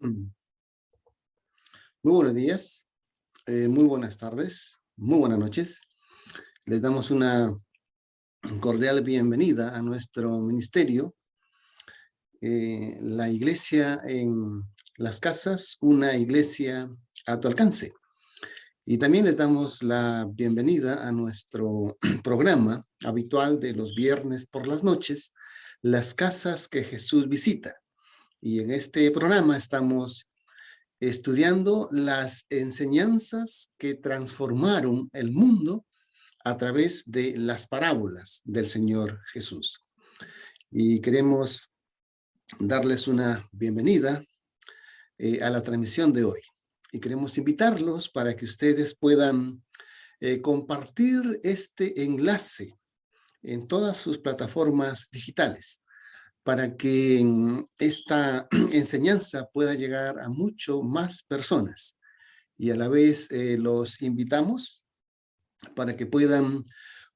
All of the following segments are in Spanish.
Muy buenos días, muy buenas tardes, muy buenas noches. Les damos una cordial bienvenida a nuestro ministerio, la iglesia en las casas, una iglesia a tu alcance. Y también les damos la bienvenida a nuestro programa habitual de los viernes por las noches, Las Casas que Jesús Visita. Y en este programa estamos estudiando las enseñanzas que transformaron el mundo a través de las parábolas del Señor Jesús. Y queremos darles una bienvenida a la transmisión de hoy. Y queremos invitarlos para que ustedes puedan compartir este enlace en todas sus plataformas digitales, para que esta enseñanza pueda llegar a mucho más personas. Y a la vez los invitamos para que puedan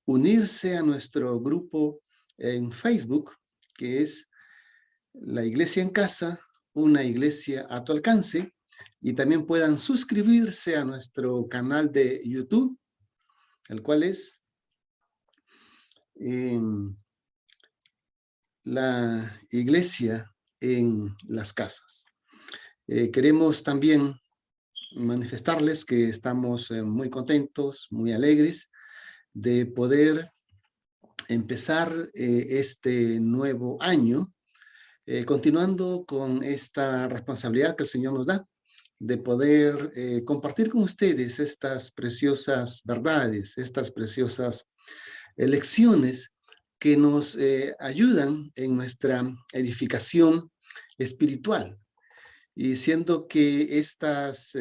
unirse a nuestro grupo en Facebook, que es La Iglesia en Casa, una iglesia a tu alcance, y también puedan suscribirse a nuestro canal de YouTube, el cual es La Iglesia en las Casas. Queremos también manifestarles que estamos muy contentos, muy alegres de poder empezar este nuevo año, continuando con esta responsabilidad que el Señor nos da de poder compartir con ustedes estas preciosas verdades, estas preciosas lecciones que nos ayudan en nuestra edificación espiritual. Y siendo que estas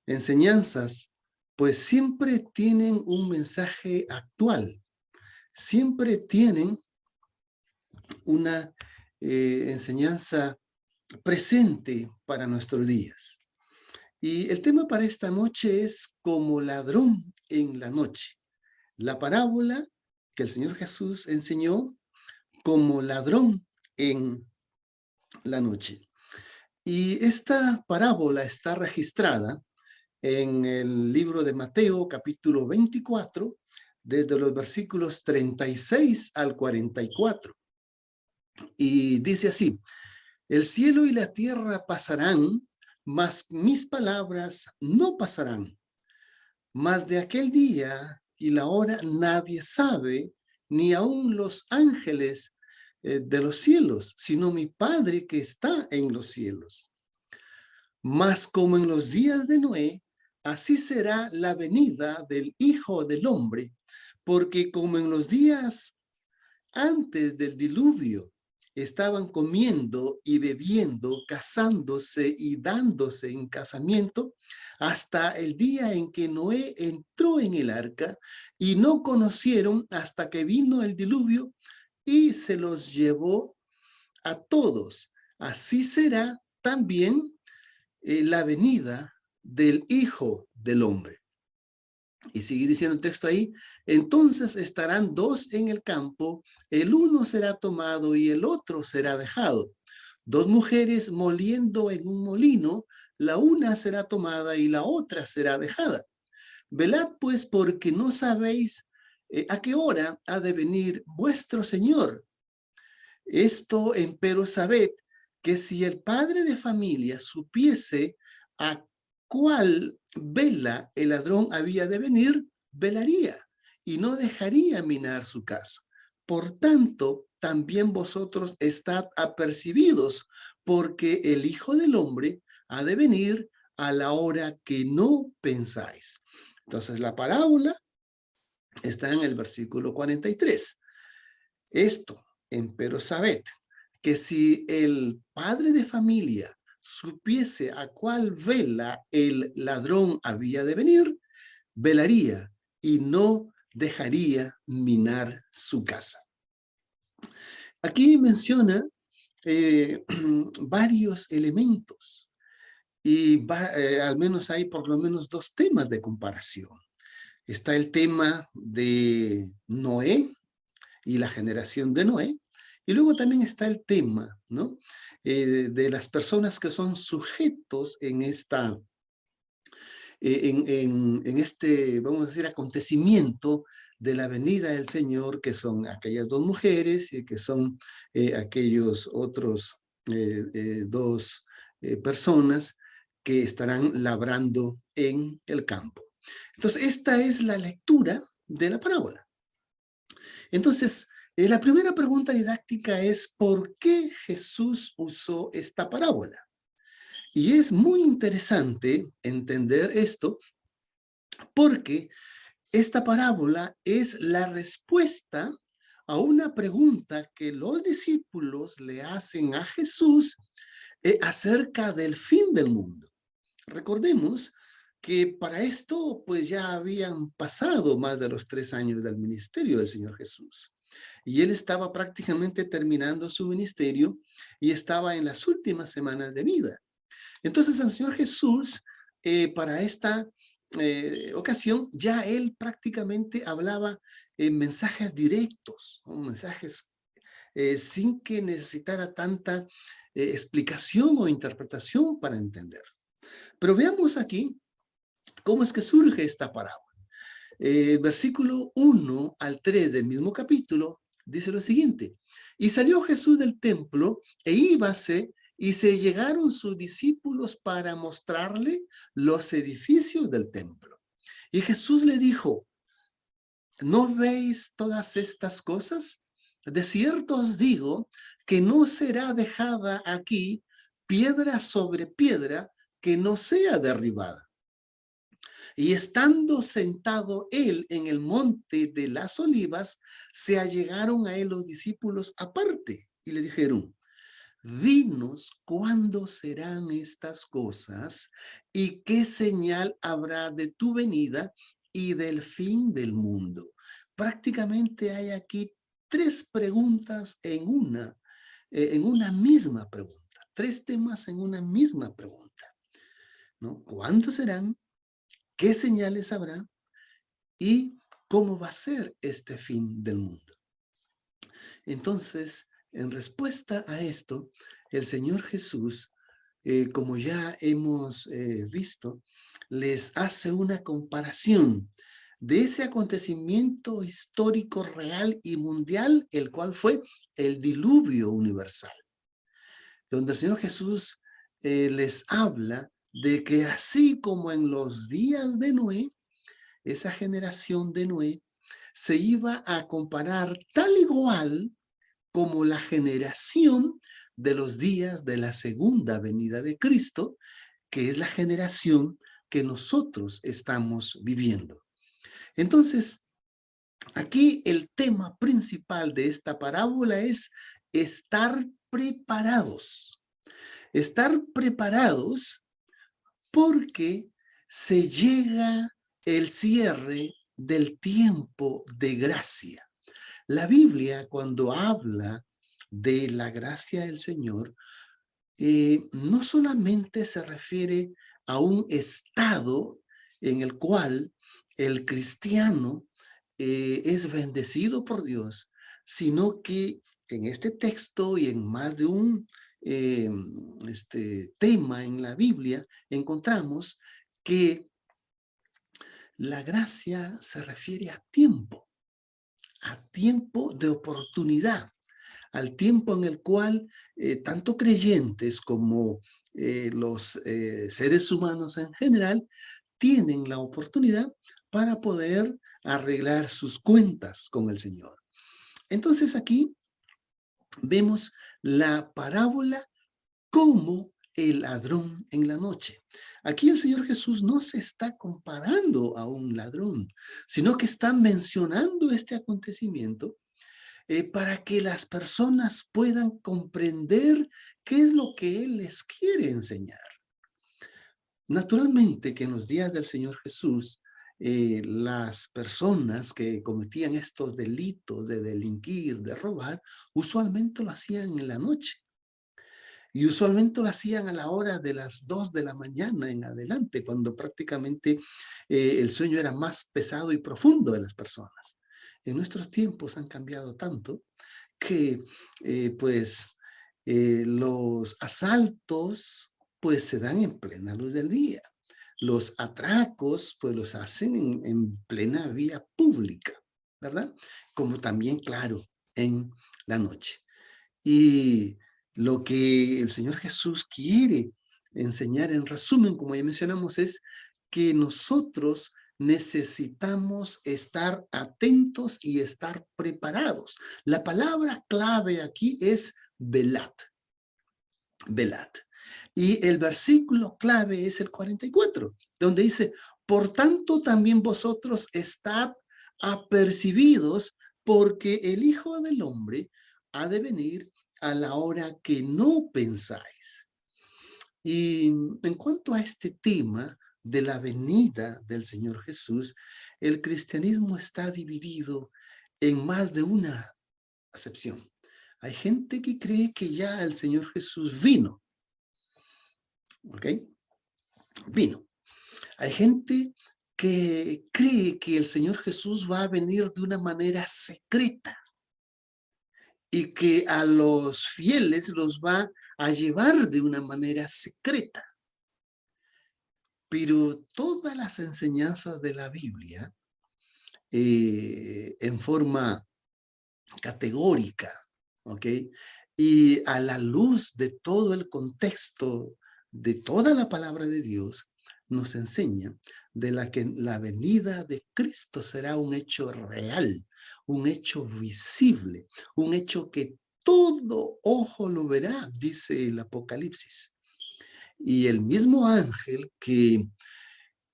enseñanzas pues siempre tienen un mensaje actual, siempre tienen una enseñanza presente para nuestros días. Y el tema para esta noche es como ladrón en la noche. La parábola que el Señor Jesús enseñó como ladrón en la noche. Y esta parábola está registrada en el libro de Mateo, capítulo 24, desde los versículos 36 al 44. Y dice así: el cielo y la tierra pasarán, mas mis palabras no pasarán. Mas de aquel día y la hora nadie sabe, ni aun los ángeles de los cielos, sino mi Padre que está en los cielos. Mas como en los días de Noé, así será la venida del Hijo del Hombre, porque como en los días antes del diluvio, estaban comiendo y bebiendo, casándose y dándose en casamiento, hasta el día en que Noé entró en el arca, y no conocieron hasta que vino el diluvio y se los llevó a todos. Así será también la venida del Hijo del Hombre. Y sigue diciendo el texto ahí: entonces estarán dos en el campo, el uno será tomado y el otro será dejado. Dos mujeres moliendo en un molino, la una será tomada y la otra será dejada. Velad pues, porque no sabéis a qué hora ha de venir vuestro Señor. Esto empero sabed, que si el padre de familia supiese a cuál vela el ladrón había de venir, velaría y no dejaría minar su casa. Por tanto, también vosotros estad apercibidos, porque el Hijo del Hombre ha de venir a la hora que no pensáis. Entonces, la parábola está en el versículo 43. Esto, empero sabed, que si el padre de familia supiese a cuál vela el ladrón había de venir, velaría y no dejaría minar su casa. Aquí menciona varios elementos y al menos hay por lo menos dos temas de comparación. Está el tema de Noé y la generación de Noé, y luego también está el tema, ¿no?, de las personas que son sujetos en esta, en este, vamos a decir, acontecimiento de la venida del Señor, que son aquellas dos mujeres y que son aquellos otros dos personas que estarán labrando en el campo. Entonces, esta es la lectura de la parábola. Entonces, la primera pregunta didáctica es, ¿por qué Jesús usó esta parábola? Y es muy interesante entender esto porque esta parábola es la respuesta a una pregunta que los discípulos le hacen a Jesús acerca del fin del mundo. Recordemos que para esto pues ya habían pasado más de los 3 años del ministerio del Señor Jesús. Y él estaba prácticamente terminando su ministerio y estaba en las últimas semanas de vida. Entonces el Señor Jesús, para esta ocasión, ya él prácticamente hablaba en mensajes directos, ¿no? Mensajes sin que necesitara tanta explicación o interpretación para entender. Pero veamos aquí cómo es que surge esta parábola. Versículo 1 al 3 del mismo capítulo dice lo siguiente: y salió Jesús del templo e íbase, y se llegaron sus discípulos para mostrarle los edificios del templo. Y Jesús le dijo: ¿no veis todas estas cosas? De cierto os digo que no será dejada aquí piedra sobre piedra que no sea derribada. Y estando sentado él en el monte de las olivas, se allegaron a él los discípulos aparte y le dijeron: dinos cuándo serán estas cosas y qué señal habrá de tu venida y del fin del mundo. Prácticamente hay aquí 3 preguntas en una misma pregunta, 3 temas en una misma pregunta, ¿no? ¿Cuándo serán? ¿Qué señales habrá? ¿Y cómo va a ser este fin del mundo? Entonces, en respuesta a esto, el Señor Jesús, como ya hemos visto, les hace una comparación de ese acontecimiento histórico real y mundial, el cual fue el diluvio universal, donde el Señor Jesús les habla de que así como en los días de Noé, esa generación de Noé se iba a comparar tal igual como la generación de los días de la segunda venida de Cristo, que es la generación que nosotros estamos viviendo. Entonces, aquí el tema principal de esta parábola es estar preparados. Estar preparados porque se llega el cierre del tiempo de gracia. La Biblia, cuando habla de la gracia del Señor, no solamente se refiere a un estado en el cual el cristiano es bendecido por Dios, sino que en este texto y en más de un tema en la Biblia encontramos que la gracia se refiere a tiempo de oportunidad, al tiempo en el cual tanto creyentes como los seres humanos en general tienen la oportunidad para poder arreglar sus cuentas con el Señor. Entonces aquí vemos la parábola como el ladrón en la noche. Aquí el Señor Jesús no se está comparando a un ladrón, sino que está mencionando este acontecimiento para que las personas puedan comprender qué es lo que Él les quiere enseñar. Naturalmente que en los días del Señor Jesús, las personas que cometían estos delitos de delinquir, de robar, usualmente lo hacían en la noche. Y usualmente lo hacían a la hora de las 2 de la mañana en adelante, cuando prácticamente el sueño era más pesado y profundo de las personas. En nuestros tiempos han cambiado tanto que pues Los asaltos, pues se dan en plena luz del día. Los atracos, pues los hacen en plena vía pública, ¿verdad? Como también, claro, en la noche. Y lo que el Señor Jesús quiere enseñar en resumen, como ya mencionamos, es que nosotros necesitamos estar atentos y estar preparados. La palabra clave aquí es velad, velad. Y el versículo clave es el 44, donde dice, por tanto también vosotros estad apercibidos, porque el Hijo del Hombre ha de venir a la hora que no pensáis. Y en cuanto a este tema de la venida del Señor Jesús, el cristianismo está dividido en más de una acepción. Hay gente que cree que ya el Señor Jesús vino, ¿ok? Vino. Hay gente que cree que el Señor Jesús va a venir de una manera secreta y que a los fieles los va a llevar de una manera secreta. Pero todas las enseñanzas de la Biblia, en forma categórica, ¿ok? Y a la luz de todo el contexto de toda la palabra de Dios, nos enseña de que la venida de Cristo será un hecho real, un hecho visible, un hecho que todo ojo lo verá, dice el Apocalipsis. Y el mismo ángel que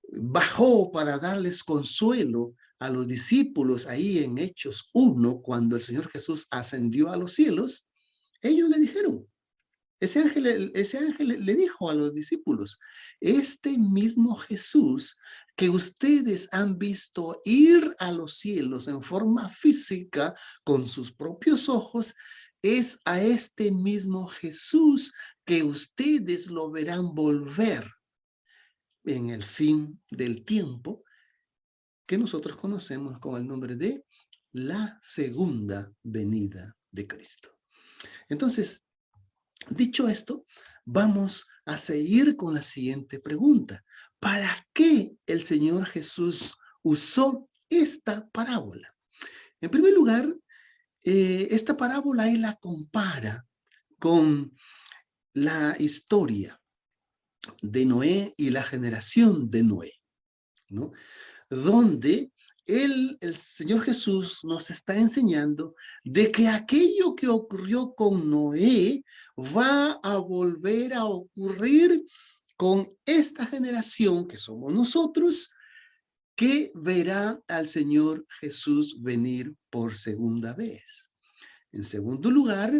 bajó para darles consuelo a los discípulos ahí en Hechos 1, cuando el Señor Jesús ascendió a los cielos, ellos le dijeron, ese ángel le dijo a los discípulos, este mismo Jesús que ustedes han visto ir a los cielos en forma física con sus propios ojos, es a este mismo Jesús que ustedes lo verán volver en el fin del tiempo, que nosotros conocemos con el nombre de la segunda venida de Cristo. Entonces, dicho esto, vamos a seguir con la siguiente pregunta. ¿Para qué el Señor Jesús usó esta parábola? En primer lugar, esta parábola él la compara con la historia de Noé y la generación de Noé, ¿no? Donde el Señor Jesús nos está enseñando de que aquello que ocurrió con Noé va a volver a ocurrir con esta generación que somos nosotros, que verá al Señor Jesús venir por segunda vez. En segundo lugar,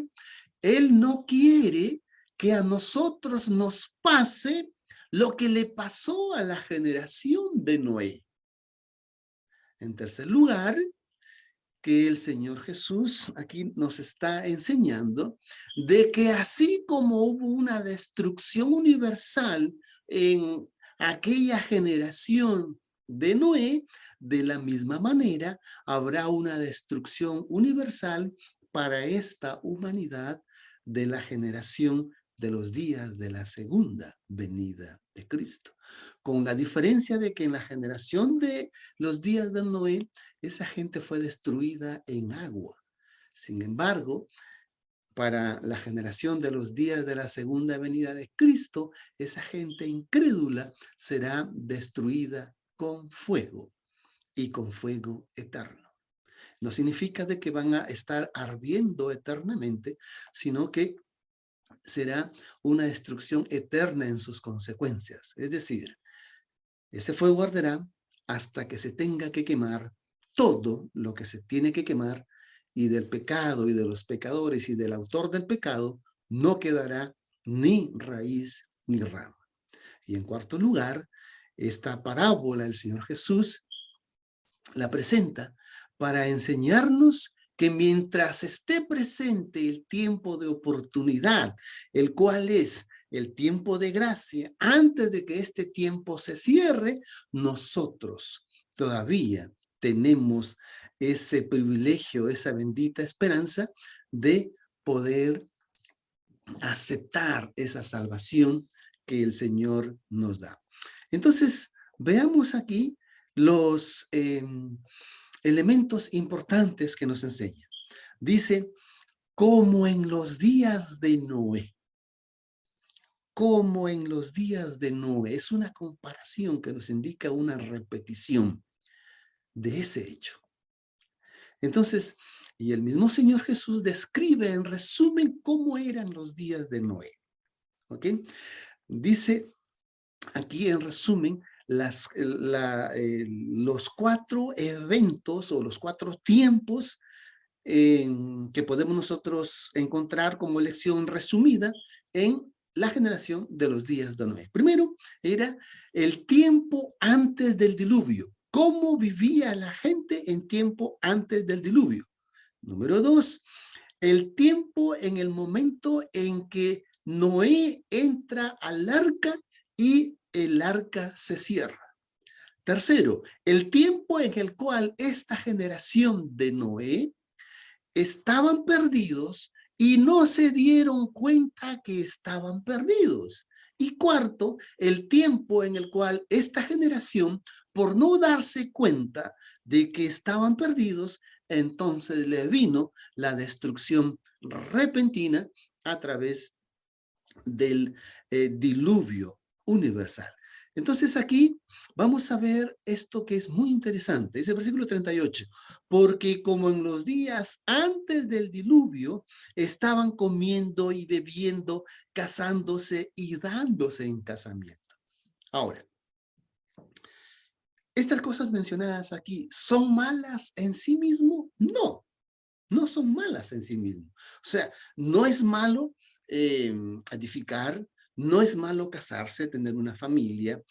Él no quiere que a nosotros nos pase lo que le pasó a la generación de Noé. En tercer lugar, que el Señor Jesús aquí nos está enseñando de que así como hubo una destrucción universal en aquella generación de Noé, de la misma manera habrá una destrucción universal para esta humanidad de la generación de los días de la segunda venida de Cristo. Con la diferencia de que en la generación de los días de Noé, esa gente fue destruida en agua. Sin embargo, para la generación de los días de la segunda venida de Cristo, esa gente incrédula será destruida con fuego y con fuego eterno. No significa de que van a estar ardiendo eternamente, sino que será una destrucción eterna en sus consecuencias. Es decir, ese fuego arderá hasta que se tenga que quemar todo lo que se tiene que quemar, y del pecado y de los pecadores y del autor del pecado no quedará ni raíz ni rama. Y en cuarto lugar, esta parábola el Señor Jesús la presenta para enseñarnos que mientras esté presente el tiempo de oportunidad, el cual es el tiempo de gracia, antes de que este tiempo se cierre, nosotros todavía tenemos ese privilegio, esa bendita esperanza de poder aceptar esa salvación que el Señor nos da. Entonces, veamos aquí los elementos importantes que nos enseña. Dice, como en los días de Noé. Como en los días de Noé. Es una comparación que nos indica una repetición de ese hecho. Entonces, y el mismo Señor Jesús describe en resumen cómo eran los días de Noé. ¿Ok? Dice aquí en resumen los 4 eventos o los 4 tiempos que podemos nosotros encontrar como lección resumida en la generación de los días de Noé. Primero, era el tiempo antes del diluvio. ¿Cómo vivía la gente en tiempo antes del diluvio? Número 2, el tiempo en el momento en que Noé entra al arca y el arca se cierra. Tercero, el tiempo en el cual esta generación de Noé estaban perdidos y no se dieron cuenta que estaban perdidos. Y cuarto, el tiempo en el cual esta generación, por no darse cuenta de que estaban perdidos, entonces le vino la destrucción repentina a través del diluvio universal. Entonces aquí vamos a ver esto que es muy interesante. Es el versículo 38. Porque como en los días antes del diluvio estaban comiendo y bebiendo, casándose y dándose en casamiento. Ahora, estas cosas mencionadas aquí, ¿son malas en sí mismo? No, no son malas en sí mismo. O sea, no es malo edificar, no es malo casarse, tener una familia,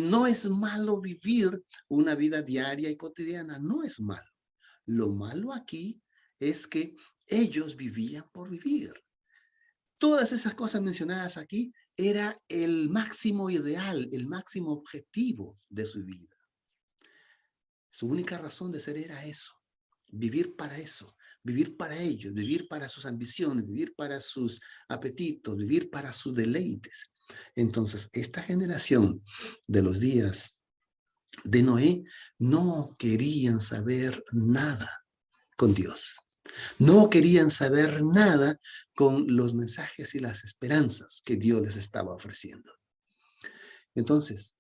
no es malo vivir una vida diaria y cotidiana, no es malo. Lo malo aquí es que ellos vivían por vivir. Todas esas cosas mencionadas aquí era el máximo ideal, el máximo objetivo de su vida. Su única razón de ser era eso. Vivir para eso, vivir para ellos, vivir para sus ambiciones, vivir para sus apetitos, vivir para sus deleites. Entonces, esta generación de los días de Noé no querían saber nada con Dios. No querían saber nada con los mensajes y las esperanzas que Dios les estaba ofreciendo. Entonces,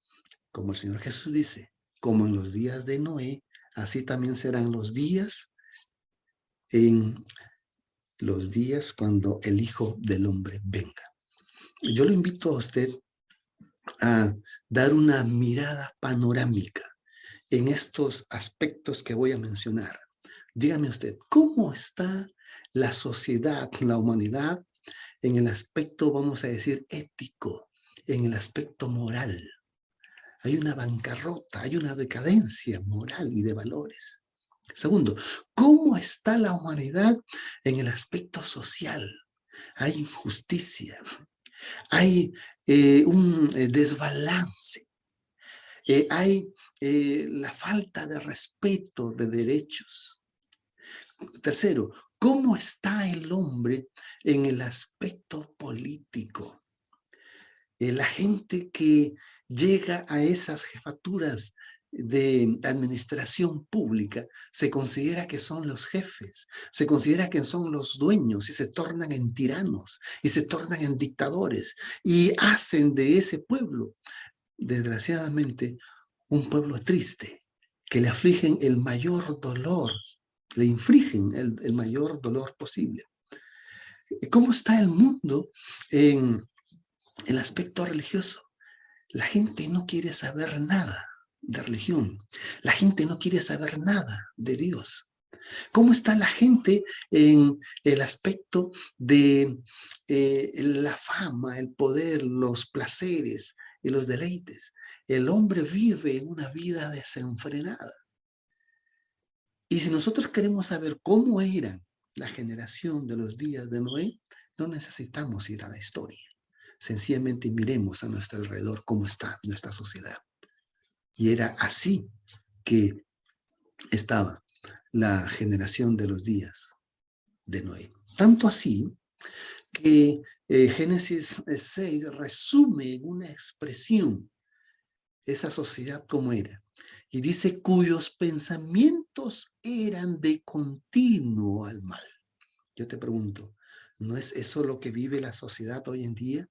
como el Señor Jesús dice, como en los días de Noé, así también serán los días cuando el Hijo del Hombre venga. Yo lo invito a usted a dar una mirada panorámica en estos aspectos que voy a mencionar. Dígame usted, ¿cómo está la sociedad, la humanidad, en el aspecto, vamos a decir, ético, en el aspecto moral? Hay una bancarrota, hay una decadencia moral y de valores. Segundo, ¿cómo está la humanidad en el aspecto social? Hay injusticia, hay un desbalance, hay la falta de respeto de derechos. Tercero, ¿cómo está el hombre en el aspecto político? La gente que llega a esas jefaturas de administración pública se considera que son los jefes, se considera que son los dueños y se tornan en tiranos y se tornan en dictadores y hacen de ese pueblo, desgraciadamente, un pueblo triste, que le afligen el mayor dolor, le infligen el mayor dolor posible. ¿Cómo está el mundo en el aspecto religioso? La gente no quiere saber nada de religión. La gente no quiere saber nada de Dios. ¿Cómo está la gente en el aspecto de la fama, el poder, los placeres y los deleites? El hombre vive en una vida desenfrenada. Y si nosotros queremos saber cómo era la generación de los días de Noé, no necesitamos ir a la historia. Sencillamente miremos a nuestro alrededor cómo está nuestra sociedad. Y era así que estaba la generación de los días de Noé. Tanto así que Génesis 6 resume en una expresión esa sociedad como era. Y dice, cuyos pensamientos eran de continuo al mal. Yo te pregunto, ¿no es eso lo que vive la sociedad hoy en día?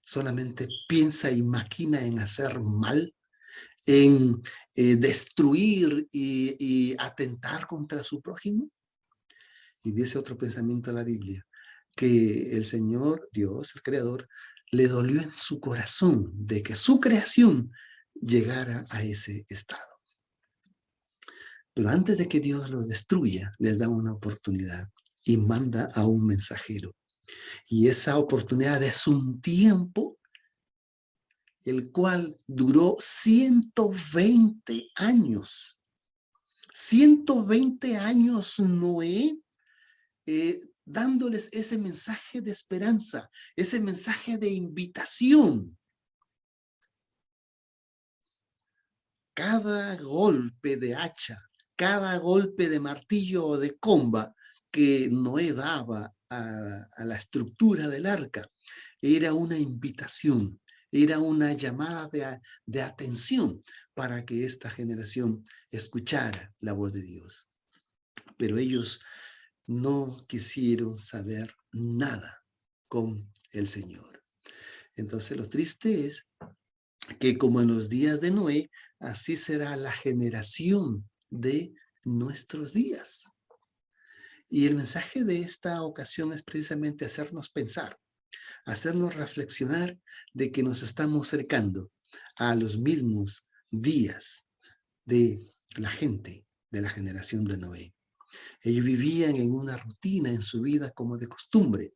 Solamente piensa y maquina en hacer mal, en destruir y atentar contra su prójimo. Y dice otro pensamiento de la Biblia, que el Señor, Dios, el Creador, le dolió en su corazón de que su creación llegara a ese estado. Pero antes de que Dios lo destruya, les da una oportunidad y manda a un mensajero. Y esa oportunidad es un tiempo el cual duró 120 años. 120 años Noé dándoles ese mensaje de esperanza, ese mensaje de invitación. Cada golpe de hacha, cada golpe de martillo o de comba que Noé daba a la estructura del arca, era una invitación, era una llamada de atención para que esta generación escuchara la voz de Dios. Pero ellos no quisieron saber nada con el Señor. Entonces lo triste es que como en los días de Noé, así será la generación de nuestros días. Y el mensaje de esta ocasión es precisamente hacernos pensar, hacernos reflexionar de que nos estamos acercando a los mismos días de la gente de la generación de Noé. Ellos vivían en una rutina en su vida como de costumbre.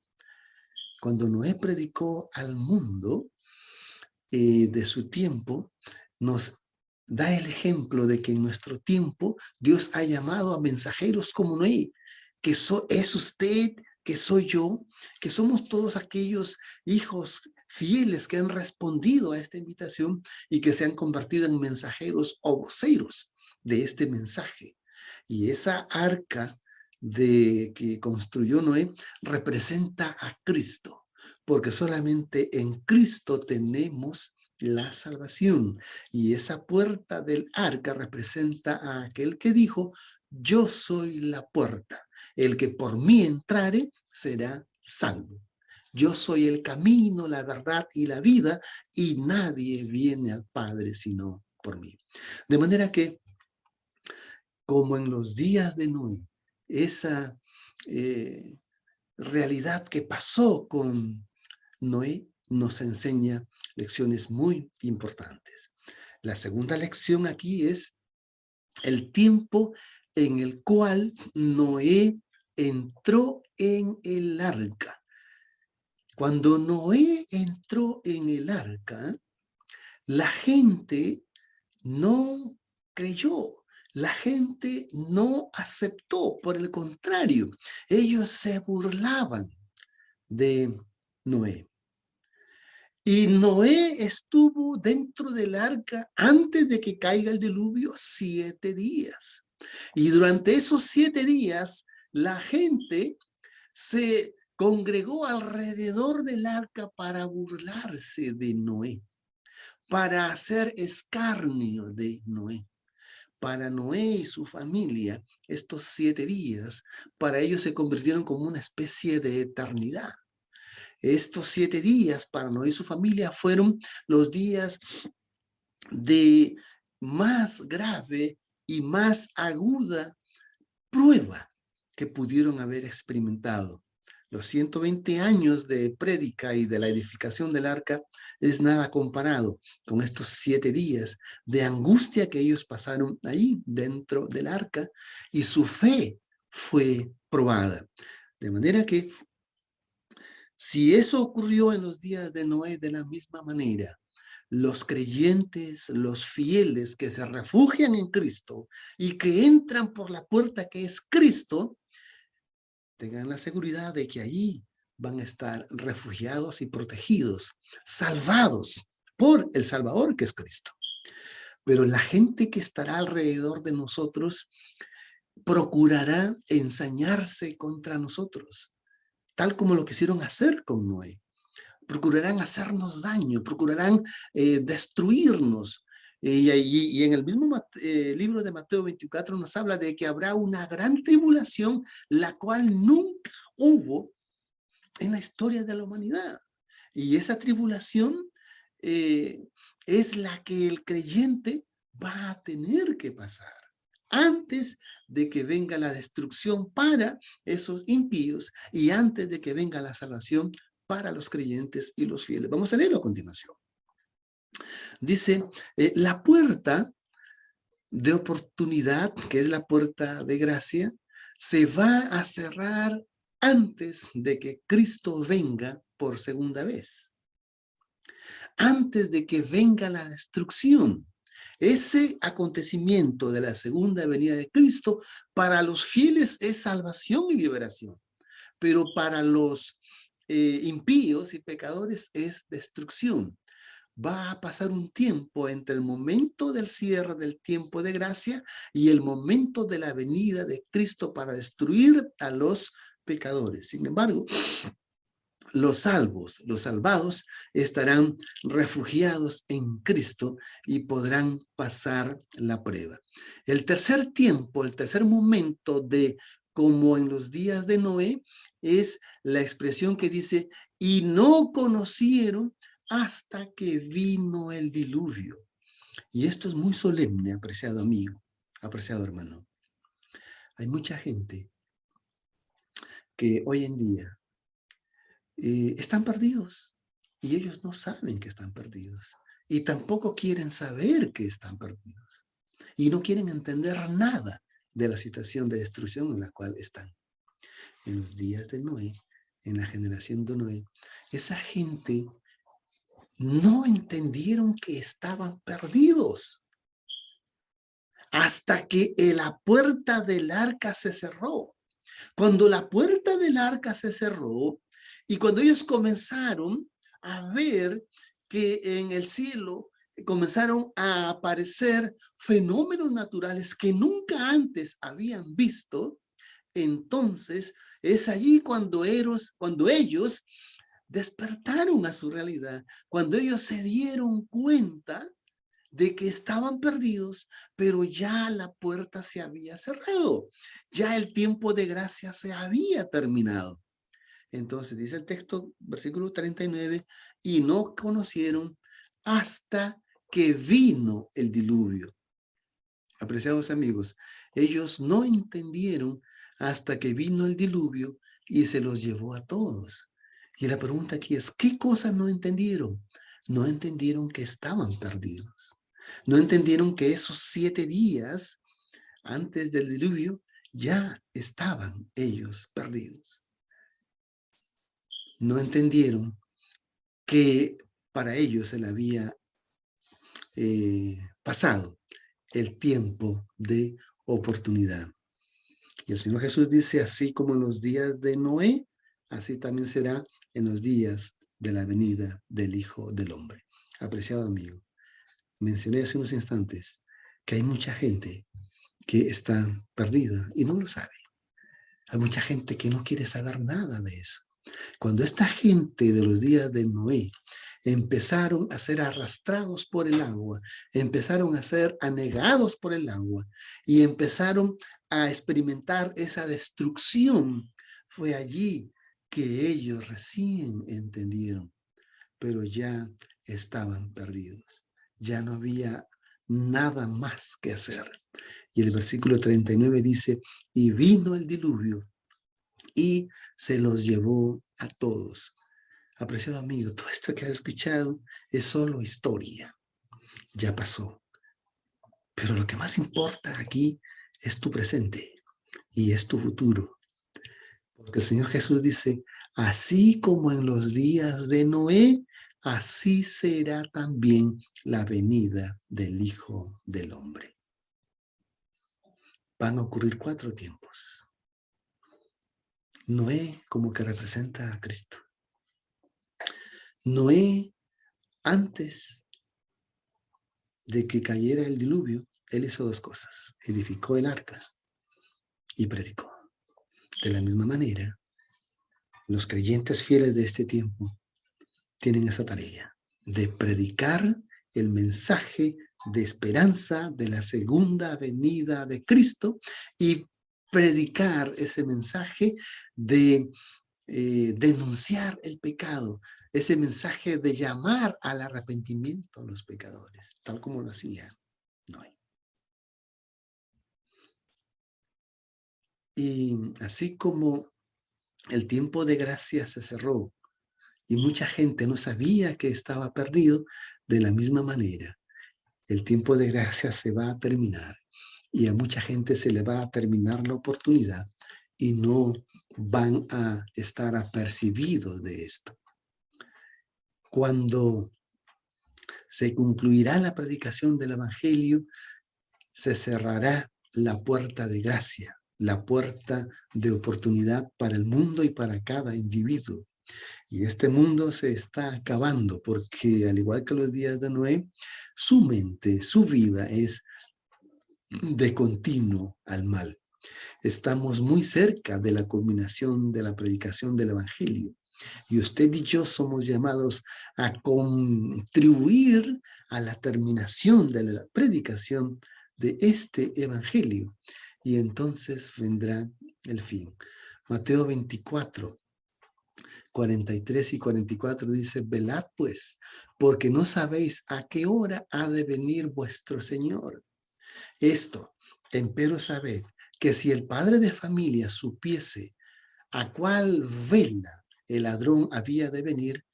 Cuando Noé predicó al mundo de su tiempo, nos da el ejemplo de que en nuestro tiempo Dios ha llamado a mensajeros como Noé, que es usted, que soy yo, que somos todos aquellos hijos fieles que han respondido a esta invitación y que se han convertido en mensajeros o voceros de este mensaje. Y esa arca que construyó Noé representa a Cristo, porque solamente en Cristo tenemos la salvación. Y esa puerta del arca representa a aquel que dijo, yo soy la puerta, el que por mí entrare será salvo. Yo soy el camino, la verdad y la vida, y nadie viene al Padre sino por mí. De manera que, como en los días de Noé, esa realidad que pasó con Noé nos enseña lecciones muy importantes. La segunda lección aquí es el tiempo en el cual Noé entró en el arca. Cuando Noé entró en el arca, la gente no creyó, la gente no aceptó, por el contrario, ellos se burlaban de Noé. Y Noé estuvo dentro del arca antes de que caiga el diluvio 7 días. Y durante esos 7 días, la gente se congregó alrededor del arca para burlarse de Noé, para hacer escarnio de Noé. Para Noé y su familia, estos 7 días, para ellos se convirtieron como una especie de eternidad. Estos 7 días para Noé y su familia fueron los días de más grave y más aguda prueba que pudieron haber experimentado. Los 120 años de prédica y de la edificación del arca es nada comparado con estos 7 días de angustia que ellos pasaron ahí dentro del arca, y su fe fue probada. De manera que si eso ocurrió en los días de Noé de la misma manera, los creyentes, los fieles que se refugian en Cristo y que entran por la puerta que es Cristo, tengan la seguridad de que allí van a estar refugiados y protegidos, salvados por el Salvador que es Cristo. Pero la gente que estará alrededor de nosotros procurará ensañarse contra nosotros, tal como lo quisieron hacer con Noé. procurarán hacernos daño, procurarán destruirnos. Y en el mismo libro de Mateo 24 nos habla de que habrá una gran tribulación, la cual nunca hubo en la historia de la humanidad. Y esa tribulación es la que el creyente va a tener que pasar antes de que venga la destrucción para esos impíos y antes de que venga la salvación para los creyentes y los fieles. Vamos a leerlo a continuación. Dice, la puerta de oportunidad, que es la puerta de gracia, se va a cerrar antes de que Cristo venga por segunda vez. Antes de que venga la destrucción. Ese acontecimiento de la segunda venida de Cristo para los fieles es salvación y liberación, pero para los impíos y pecadores es destrucción. Va a pasar un tiempo entre el momento del cierre del tiempo de gracia y el momento de la venida de Cristo para destruir a los pecadores. Sin embargo, los salvos, los salvados, estarán refugiados en Cristo y podrán pasar la prueba. El tercer tiempo, el tercer momento de como en los días de Noé, es la expresión que dice, y no conocieron hasta que vino el diluvio. Y esto es muy solemne, apreciado amigo, apreciado hermano. Hay mucha gente que hoy en día están perdidos y ellos no saben que están perdidos y tampoco quieren saber que están perdidos y no quieren entender nada de la situación de destrucción en la cual están. En los días de Noé, en la generación de Noé, esa gente no entendieron que estaban perdidos hasta que la puerta del arca se cerró. Cuando la puerta del arca se cerró y cuando ellos comenzaron a ver que en el cielo comenzaron a aparecer fenómenos naturales que nunca antes habían visto, entonces es allí cuando ellos despertaron a su realidad, cuando ellos se dieron cuenta de que estaban perdidos, pero ya la puerta se había cerrado. Ya el tiempo de gracia se había terminado. Entonces dice el texto, versículo 39, y no conocieron hasta que vino el diluvio. Apreciados amigos, ellos no entendieron hasta que vino el diluvio y se los llevó a todos. Y la pregunta aquí es, ¿qué cosas no entendieron? No entendieron que estaban perdidos. No entendieron que esos 7 días antes del diluvio ya estaban ellos perdidos. No entendieron que para ellos se le había pasado el tiempo de oportunidad. Y el Señor Jesús dice, así como en los días de Noé, así también será en los días de la venida del Hijo del Hombre. Apreciado amigo, mencioné hace unos instantes que hay mucha gente que está perdida y no lo sabe. Hay mucha gente que no quiere saber nada de eso. Cuando esta gente de los días de Noé empezaron a ser arrastrados por el agua, empezaron a ser anegados por el agua y empezaron a experimentar esa destrucción, fue allí que ellos recién entendieron, pero ya estaban perdidos. Ya no había nada más que hacer. Y el versículo 39 dice, y vino el diluvio y se los llevó a todos. Apreciado amigo, todo esto que has escuchado es solo historia. Ya pasó. Pero lo que más importa aquí es tu presente y es tu futuro. Porque el Señor Jesús dice, así como en los días de Noé, así será también la venida del Hijo del Hombre. Van a ocurrir 4 tiempos. Noé como que representa a Cristo. Noé, antes de que cayera el diluvio, él hizo 2 cosas. Edificó el arca y predicó. De la misma manera, los creyentes fieles de este tiempo tienen esa tarea de predicar el mensaje de esperanza de la segunda venida de Cristo y predicar ese mensaje de denunciar el pecado, ese mensaje de llamar al arrepentimiento a los pecadores, tal como lo hacía Noé. Y así como el tiempo de gracia se cerró y mucha gente no sabía que estaba perdido, de la misma manera, el tiempo de gracia se va a terminar y a mucha gente se le va a terminar la oportunidad y no van a estar apercibidos de esto. Cuando se concluirá la predicación del Evangelio, se cerrará la puerta de gracia, la puerta de oportunidad para el mundo y para cada individuo. Y este mundo se está acabando porque, al igual que los días de Noé, su mente, su vida es de continuo al mal. Estamos muy cerca de la culminación de la predicación del Evangelio. Y usted y yo somos llamados a contribuir a la terminación de la predicación de este evangelio. Y entonces vendrá el fin. Mateo 24, 43 y 44 dice: velad pues, porque no sabéis a qué hora ha de venir vuestro Señor. Esto, empero sabed, que si el padre de familia supiese a cuál vela el ladrón había de venir,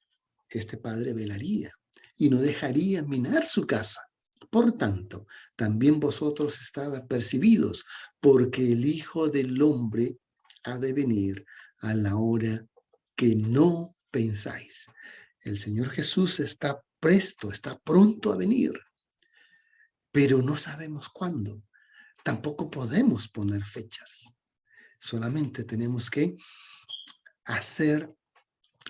este padre velaría y no dejaría minar su casa. Por tanto, también vosotros estad apercibidos, porque el Hijo del Hombre ha de venir a la hora que no pensáis. El Señor Jesús está presto, está pronto a venir, pero no sabemos cuándo. Tampoco podemos poner fechas. Solamente tenemos que hacer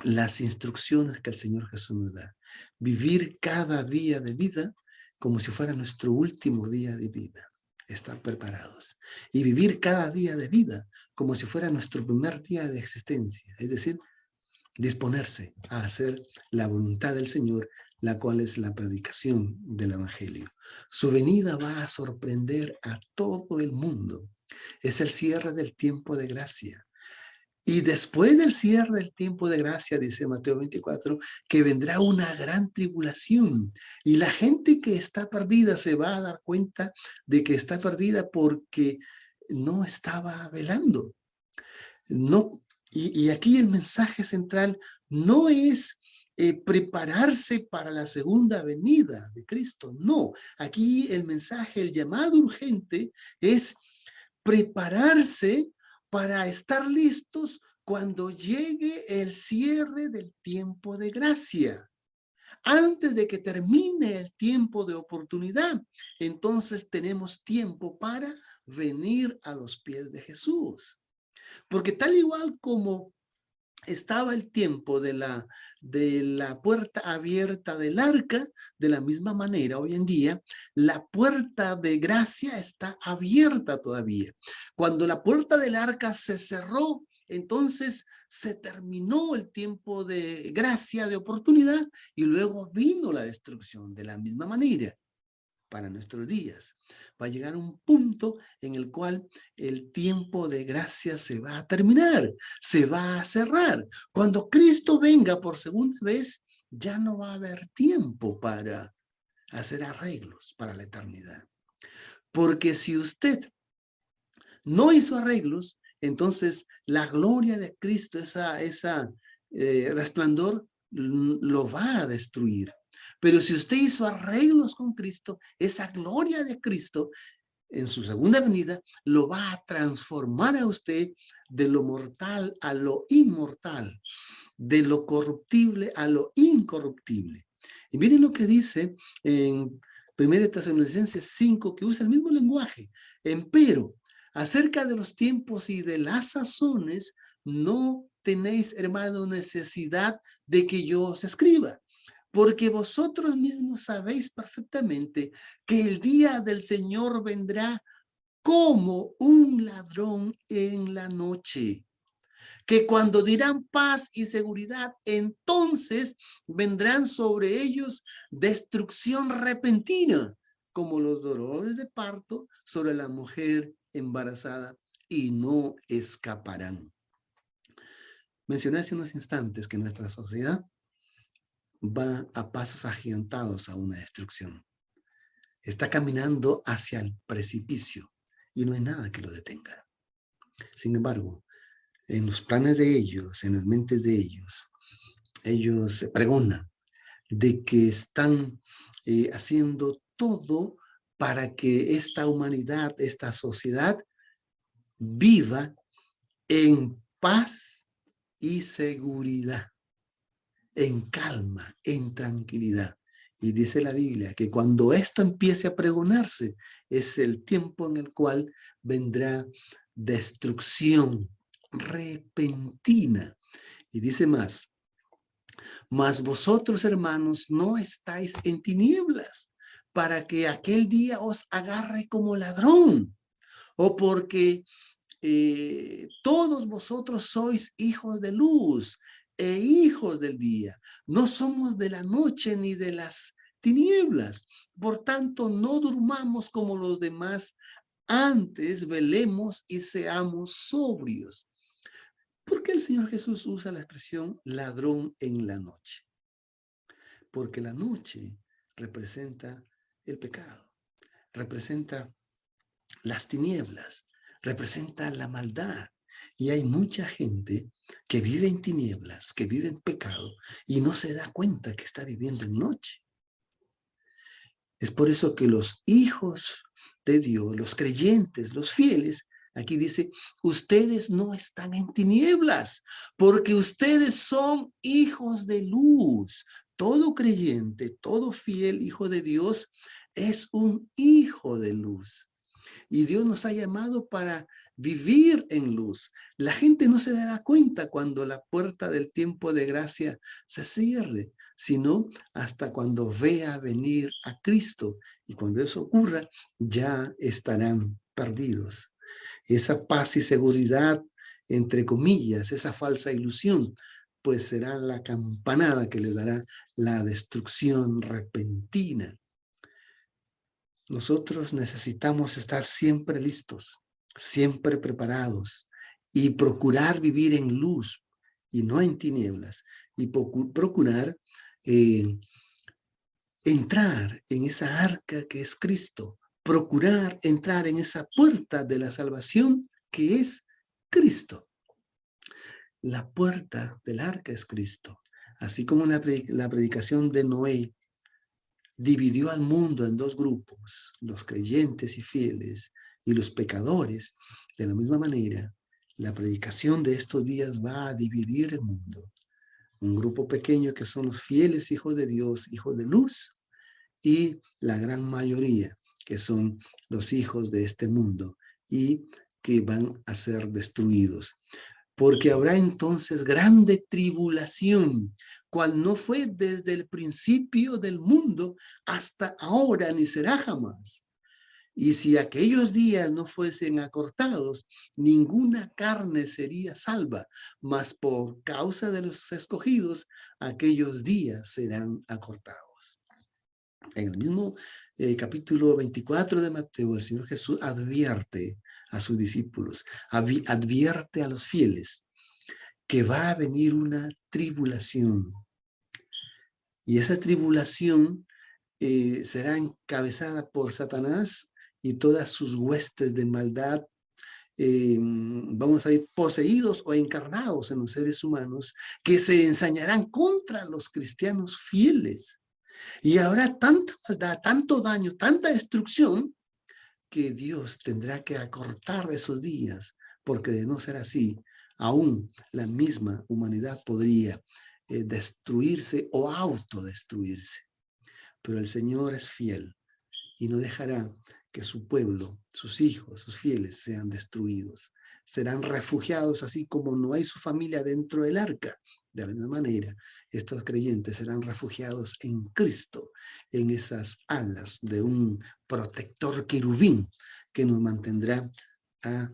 las instrucciones que el Señor Jesús nos da. Vivir cada día de vida como si fuera nuestro último día de vida. Estar preparados. Y vivir cada día de vida como si fuera nuestro primer día de existencia. Es decir, disponerse a hacer la voluntad del Señor, la cual es la predicación del Evangelio. Su venida va a sorprender a todo el mundo. Es el cierre del tiempo de gracia. Y después del cierre del tiempo de gracia, dice Mateo 24, que vendrá una gran tribulación. Y la gente que está perdida se va a dar cuenta de que está perdida porque no estaba velando. No, y aquí el mensaje central no es prepararse para la segunda venida de Cristo. No, aquí el mensaje, el llamado urgente es prepararse para estar listos cuando llegue el cierre del tiempo de gracia. Antes de que termine el tiempo de oportunidad, entonces tenemos tiempo para venir a los pies de Jesús. Porque tal igual como estaba el tiempo de la puerta abierta del arca, de la misma manera hoy en día, la puerta de gracia está abierta todavía. Cuando la puerta del arca se cerró, entonces se terminó el tiempo de gracia, de oportunidad, y luego vino la destrucción de la misma manera. Para nuestros días. Va a llegar un punto en el cual el tiempo de gracia se va a terminar, se va a cerrar. Cuando Cristo venga por segunda vez, ya no va a haber tiempo para hacer arreglos para la eternidad. Porque si usted no hizo arreglos, entonces la gloria de Cristo, esa resplandor, lo va a destruir. Pero si usted hizo arreglos con Cristo, esa gloria de Cristo en su segunda venida lo va a transformar a usted de lo mortal a lo inmortal, de lo corruptible a lo incorruptible. Y miren lo que dice en 1 Tesalonicenses 5, que usa el mismo lenguaje. Empero, acerca de los tiempos y de las sazones, no tenéis, hermano, necesidad de que yo os escriba, porque vosotros mismos sabéis perfectamente que el día del Señor vendrá como un ladrón en la noche. que cuando dirán paz y seguridad, entonces vendrán sobre ellos destrucción repentina, como los dolores de parto sobre la mujer embarazada, y no escaparán. Mencioné hace unos instantes que nuestra sociedad va a pasos agigantados a una destrucción. Está caminando hacia el precipicio y no hay nada que lo detenga. Sin embargo, en los planes de ellos, en las mentes de ellos se pregonan de que están haciendo todo para que esta humanidad, esta sociedad, viva en paz y seguridad, en calma, en tranquilidad. Y dice la Biblia que cuando esto empiece a pregonarse, es el tiempo en el cual vendrá destrucción repentina. Y dice más, mas vosotros, hermanos, no estáis en tinieblas, para que aquel día os agarre como ladrón, o porque todos vosotros sois hijos de luz e hijos del día. No somos de la noche ni de las tinieblas. Por tanto, no durmamos como los demás. Antes velemos y seamos sobrios. ¿Por qué el Señor Jesús usa la expresión ladrón en la noche? Porque la noche representa el pecado, representa las tinieblas, representa la maldad. Y hay mucha gente que vive en tinieblas, que vive en pecado y no se da cuenta que está viviendo en noche. Es por eso que los hijos de Dios, los creyentes, los fieles, aquí dice, ustedes no están en tinieblas, porque ustedes son hijos de luz. Todo creyente, todo fiel hijo de Dios es un hijo de luz. Y Dios nos ha llamado para vivir en luz. La gente no se dará cuenta cuando la puerta del tiempo de gracia se cierre, sino hasta cuando vea venir a Cristo. Y cuando eso ocurra, ya estarán perdidos. Esa paz y seguridad, entre comillas, esa falsa ilusión, pues será la campanada que le dará la destrucción repentina. Nosotros necesitamos estar siempre listos, siempre preparados y procurar vivir en luz y no en tinieblas, y procurar entrar en esa arca que es Cristo, procurar entrar en esa puerta de la salvación que es Cristo. La puerta del arca es Cristo, así como la predicación de Noé dividió al mundo en dos grupos, los creyentes y fieles y los pecadores. De la misma manera, la predicación de estos días va a dividir el mundo. Un grupo pequeño que son los fieles hijos de Dios, hijos de luz, y la gran mayoría que son los hijos de este mundo y que van a ser destruidos. Porque habrá entonces grande tribulación, cual no fue desde el principio del mundo hasta ahora, ni será jamás. Y si aquellos días no fuesen acortados, ninguna carne sería salva, mas por causa de los escogidos, aquellos días serán acortados. En el mismo capítulo 24 de Mateo, el Señor Jesús advierte a sus discípulos, advierte a los fieles que va a venir una tribulación. Y esa tribulación será encabezada por Satanás y todas sus huestes de maldad. Vamos a ir poseídos o encarnados en los seres humanos que se ensañarán contra los cristianos fieles. Y habrá tanto daño, tanta destrucción, que Dios tendrá que acortar esos días, porque de no ser así, aún la misma humanidad podría destruirse o autodestruirse. Pero el Señor es fiel y no dejará que su pueblo, sus hijos, sus fieles sean destruidos. Serán refugiados así como no hay su familia dentro del arca. De la misma manera, estos creyentes serán refugiados en Cristo, en esas alas de un protector querubín que nos mantendrá a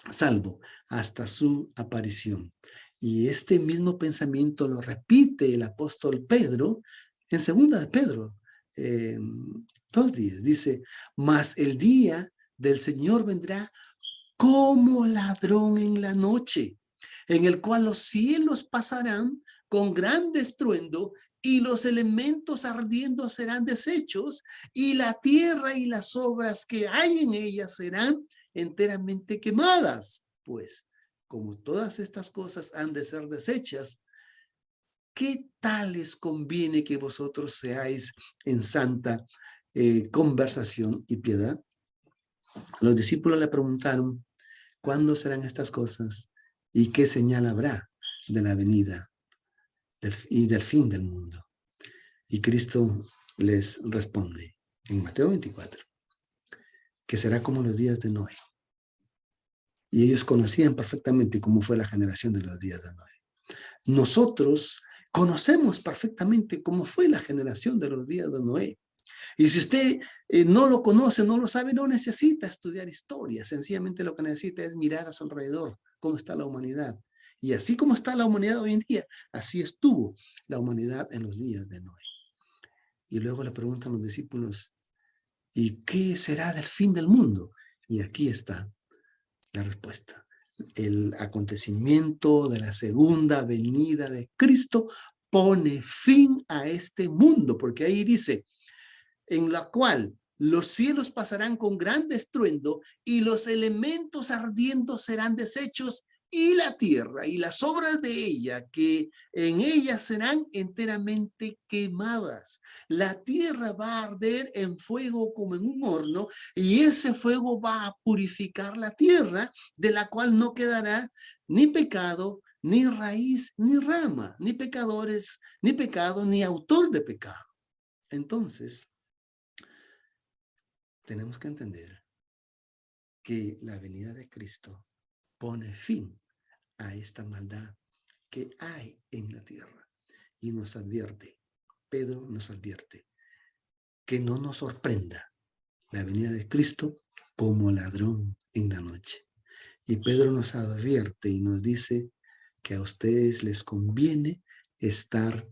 salvo hasta su aparición. Y este mismo pensamiento lo repite el apóstol Pedro en segunda de Pedro 2:10. Dice, mas el día del Señor vendrá como ladrón en la noche, en el cual los cielos pasarán con gran estruendo y los elementos ardiendo serán deshechos y la tierra y las obras que hay en ella serán enteramente quemadas. Pues, como todas estas cosas han de ser deshechas, ¿qué tal les conviene que vosotros seáis en santa conversación y piedad? Los discípulos le preguntaron, ¿cuándo serán estas cosas? ¿Y qué señal habrá de la venida y del fin del mundo? Y Cristo les responde en Mateo 24, que será como los días de Noé. Y ellos conocían perfectamente cómo fue la generación de los días de Noé. Nosotros conocemos perfectamente cómo fue la generación de los días de Noé. Y si usted no lo conoce, no lo sabe, no necesita estudiar historia. Sencillamente lo que necesita es mirar a su alrededor, cómo está la humanidad. Y así como está la humanidad hoy en día, así estuvo la humanidad en los días de Noé. Y luego le preguntan los discípulos, ¿y qué será del fin del mundo? Y aquí está la respuesta. El acontecimiento de la segunda venida de Cristo pone fin a este mundo, porque ahí dice, en la cual los cielos pasarán con gran estruendo y los elementos ardiendo serán deshechos y la tierra y las obras de ella que en ella serán enteramente quemadas. La tierra va a arder en fuego como en un horno y ese fuego va a purificar la tierra, de la cual no quedará ni pecado, ni raíz, ni rama, ni pecadores, ni pecado, ni autor de pecado. Entonces, tenemos que entender que la venida de Cristo pone fin a esta maldad que hay en la tierra y nos advierte, Pedro nos advierte, que no nos sorprenda la venida de Cristo como ladrón en la noche. Y Pedro nos advierte y nos dice que a ustedes les conviene estar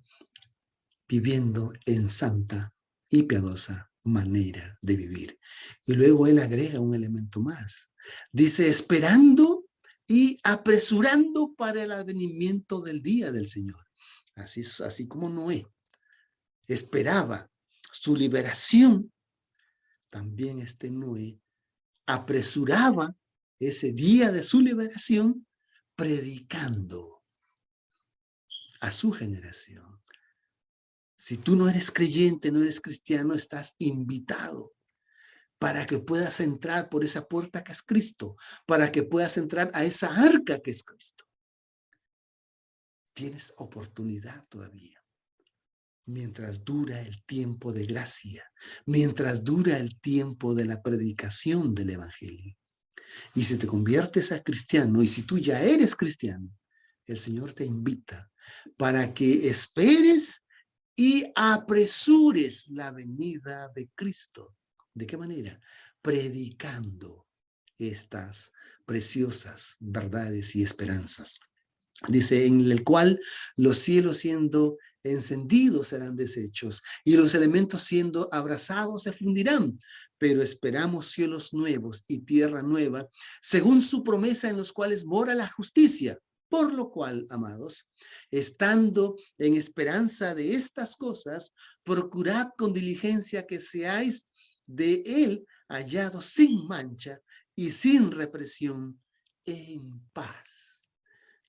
viviendo en santa y piadosa manera de vivir. Y luego él agrega un elemento más. Dice, esperando y apresurando para el advenimiento del día del Señor. Así como Noé esperaba su liberación, también este Noé apresuraba ese día de su liberación predicando a su generación. Si tú no eres creyente, no eres cristiano, estás invitado para que puedas entrar por esa puerta que es Cristo, para que puedas entrar a esa arca que es Cristo. Tienes oportunidad todavía. Mientras dura el tiempo de gracia, mientras dura el tiempo de la predicación del evangelio. Y si te conviertes a cristiano, y si tú ya eres cristiano, el Señor te invita para que esperes y apresures la venida de Cristo. ¿De qué manera? Predicando estas preciosas verdades y esperanzas. Dice, en el cual los cielos siendo encendidos serán deshechos y los elementos siendo abrasados se fundirán, pero esperamos cielos nuevos y tierra nueva, según su promesa en los cuales mora la justicia. Por lo cual, amados, estando en esperanza de estas cosas, procurad con diligencia que seáis de él hallados sin mancha y sin represión en paz.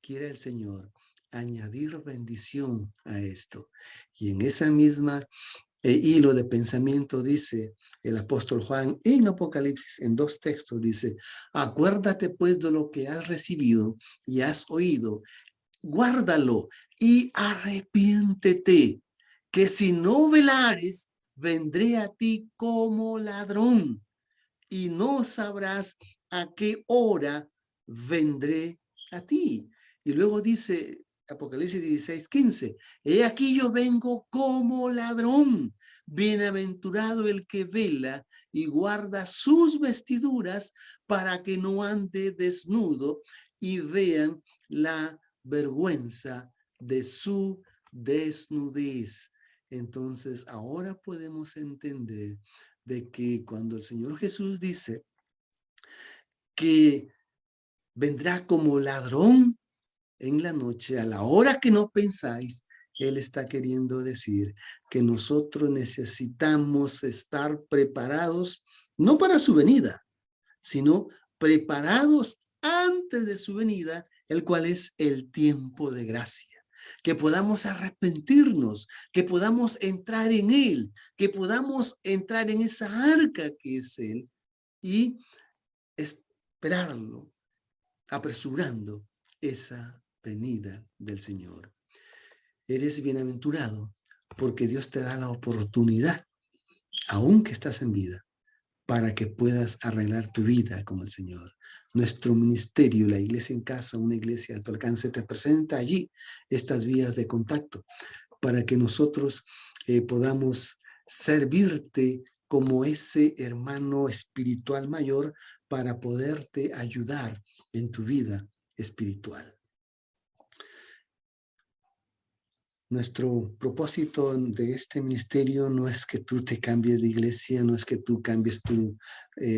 Quiere el Señor añadir bendición a esto. Y en esa misma hilo de pensamiento dice el apóstol Juan en Apocalipsis, en 2 textos, dice, acuérdate pues de lo que has recibido y has oído, guárdalo y arrepiéntete, que si no velares, vendré a ti como ladrón y no sabrás a qué hora vendré a ti. Y luego dice Apocalipsis 16:15. He aquí yo vengo como ladrón. Bienaventurado el que vela y guarda sus vestiduras para que no ande desnudo y vean la vergüenza de su desnudez. Entonces, ahora podemos entender de que cuando el Señor Jesús dice que vendrá como ladrón en la noche, a la hora que no pensáis, Él está queriendo decir que nosotros necesitamos estar preparados, no para su venida, sino preparados antes de su venida, el cual es el tiempo de gracia. Que podamos arrepentirnos, que podamos entrar en Él, que podamos entrar en esa arca que es Él y esperarlo, apresurando esa venida del Señor. Eres bienaventurado porque Dios te da la oportunidad, aun que estás en vida, para que puedas arreglar tu vida como el Señor. Nuestro ministerio, la Iglesia en Casa, una iglesia a tu alcance, te presenta allí estas vías de contacto para que nosotros podamos servirte como ese hermano espiritual mayor para poderte ayudar en tu vida espiritual. Nuestro propósito de este ministerio no es que tú te cambies de iglesia, no es que tú cambies tu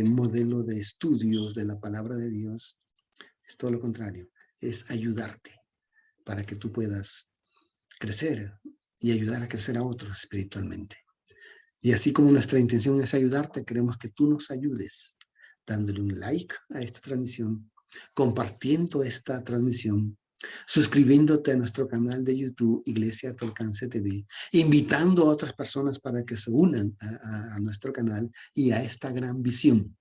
modelo de estudios de la palabra de Dios. Es todo lo contrario, es ayudarte para que tú puedas crecer y ayudar a crecer a otros espiritualmente. Y así como nuestra intención es ayudarte, queremos que tú nos ayudes dándole un like a esta transmisión, compartiendo esta transmisión, suscribiéndote a nuestro canal de YouTube, Iglesia a tu Alcance TV, invitando a otras personas para que se unan a nuestro canal y a esta gran visión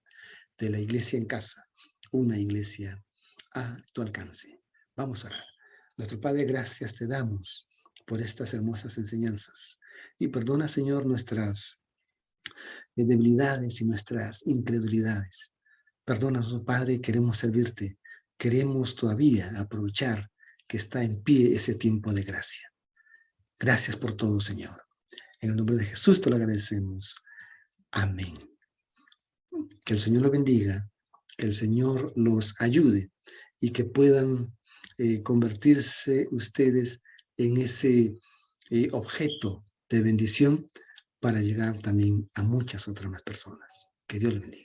de la Iglesia en Casa, una iglesia a tu alcance. Vamos a orar. Nuestro Padre, gracias te damos por estas hermosas enseñanzas. Y perdona, Señor, nuestras debilidades y nuestras incredulidades. Perdónanos, Padre, queremos servirte. Queremos todavía aprovechar que está en pie ese tiempo de gracia. Gracias por todo, Señor. En el nombre de Jesús te lo agradecemos. Amén. Que el Señor los bendiga, que el Señor los ayude y que puedan convertirse ustedes en ese objeto de bendición para llegar también a muchas otras más personas. Que Dios les bendiga.